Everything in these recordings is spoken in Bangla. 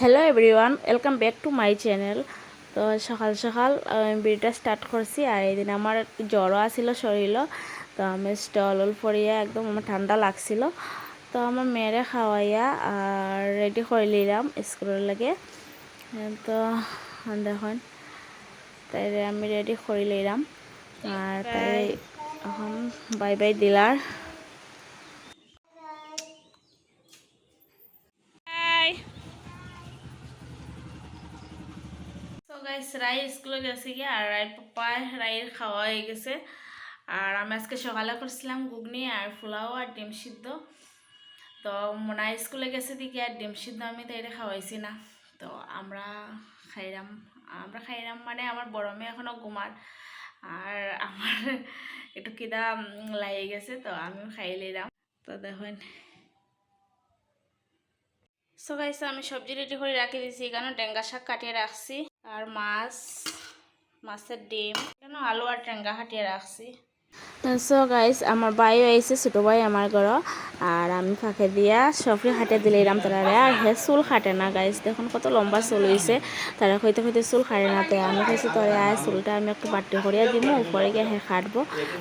Hello everyone, welcome back to my channel. তো সকাল সকাল ভিডিওটা স্টার্ট করছি। আর এই দিন আমার একটু জ্বরও আসছিল শরীরও। তো আমি স্টল পরিয়া একদম আমার ঠান্ডা লাগছিল। তো আমার মেয়েরে খাওয়াইয়া আর রেডি করে নিলাম স্কুলের লাগে। তো দেখুন তাই আমি রেডি করে নিলাম আর তাই এখন বাই বাই দিলার। তো গাইস রাই স্কুলে গেছে গিয়ে আর রাই পাপা রাইয়ের খাওয়া হয়ে গেছে। আর আমি আজকে সকালে করছিলাম ঘুগনি আর পোলাও আর ডিম সিদ্ধ। তো মোনা স্কুলে গেছে দিকে আর ডিম সিদ্ধ আমি তাই খাওয়াইছি না। তো আমরা খাইলাম মানে আমার বড় মেয়ে এখনো ঘুমার আর আমার একটু কিদা লাগে গেছে, তো আমিও খাই নিলাম। তো দেখুন সো গাইস আমি সবজি রেডি করে রাখি দিয়েছি, এখানে ডেঙ্গা শাক কাটিয়ে রাখছি আর মাছের ডিম, কেন আলু আর টেঙ্গা কাটিয়ে রাখছি। সো গাইস আমার ভাইও আইছে, ছোটো ভাই আমার ঘর। আর আমি ফাঁকে দিয়া সফরি হাটে দিলাম তারা। আর হে চুল খাটে না গাইস, দেখুন কত লম্বা চুল হয়েছে। তারা হইতে হইতে চুল খাটে না, তাই আমি খাইছি তোরে আয় চুলটা আমি একটু বাটি করিয়া দিব, উপরে গিয়ে হে খাটবো।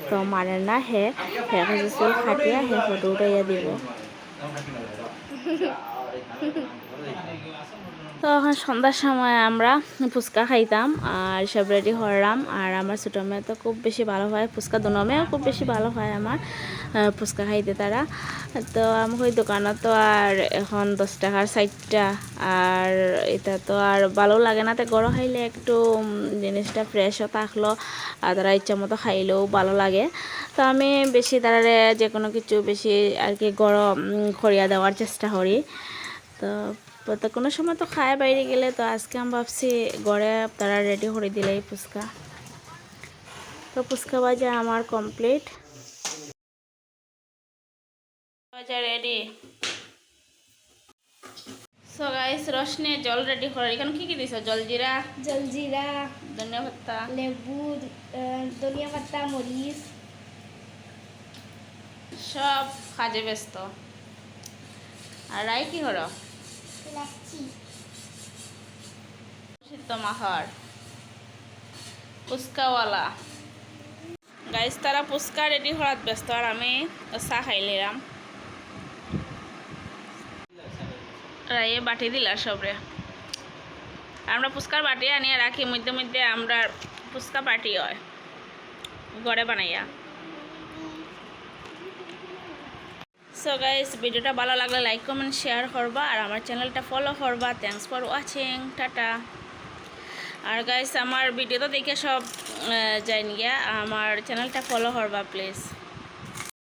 তো মানে না হে খাইছে চুল খাটিয়া হে ফটো উঠাইয়া দিব। তো এখন সন্ধ্যার সময় আমরা ফুচকা খাইতাম আর সব রেডি করলাম। আর আমার ছোটো মেয়ে তো খুব বেশি ভালো হয় ফুচকা, দুনো মেয়েও খুব বেশি ভালো হয় আমার ফুচকা খাইতে তারা। তো আমি ওই দোকানত তো আর এখন 10 টাকার 60টা, আর এটা তো আর ভালো লাগে না। তো গরম খাইলে একটু জিনিসটা ফ্রেশও থাকলো আর তারা ইচ্ছা মতো খাইলেও ভালো লাগে। তো আমি বেশি তারারে যে কোনো কিছু বেশি আর কি গরম করিয়া দেওয়ার চেষ্টা করি। তো কোনো সময় তো খায় বাইরে গেলে, তো আজকে আমি ভাবছি ঘরে তারা রেডি করে দিলে এই ফুচকা। তো ফুচকা ভাজা আমার কমপ্লিট, ভাজা রেডি। সো গাইস রস নিয়ে জল রেডি করে, এখানে কি দিছো? জলজিরা, ধনিয়া পাতা, লেবু, ধনিয়া পাতা, মরিচ, সব কাজে ব্যস্ত। আর রাই কি হলো? সিদ্ধ মাখার ফুচকাওয়ালা। গাইস তারা ফুচকা রেডি করার ব্যস্ত আর আমি চা খাইলাম। রাইয়ে বাটি দিলা সবরে। আমরা ফুচকার বাটি আনিয়ে রাখি, মধ্যে মধ্যে আমরা ফুচকা পার্টি হয় ঘরে বানাইয়া। সো গাইস ভিডিওটা ভালো লাগলে লাইক কমেন্ট শেয়ার করবা আর আমার চ্যানেলটা ফলো করবা। Thanks for watching, tata. আর গাইস আমার ভিডিও তো দেখে সব যাই নিয়ে আমার চ্যানেলটা ফলো করবা প্লিজ।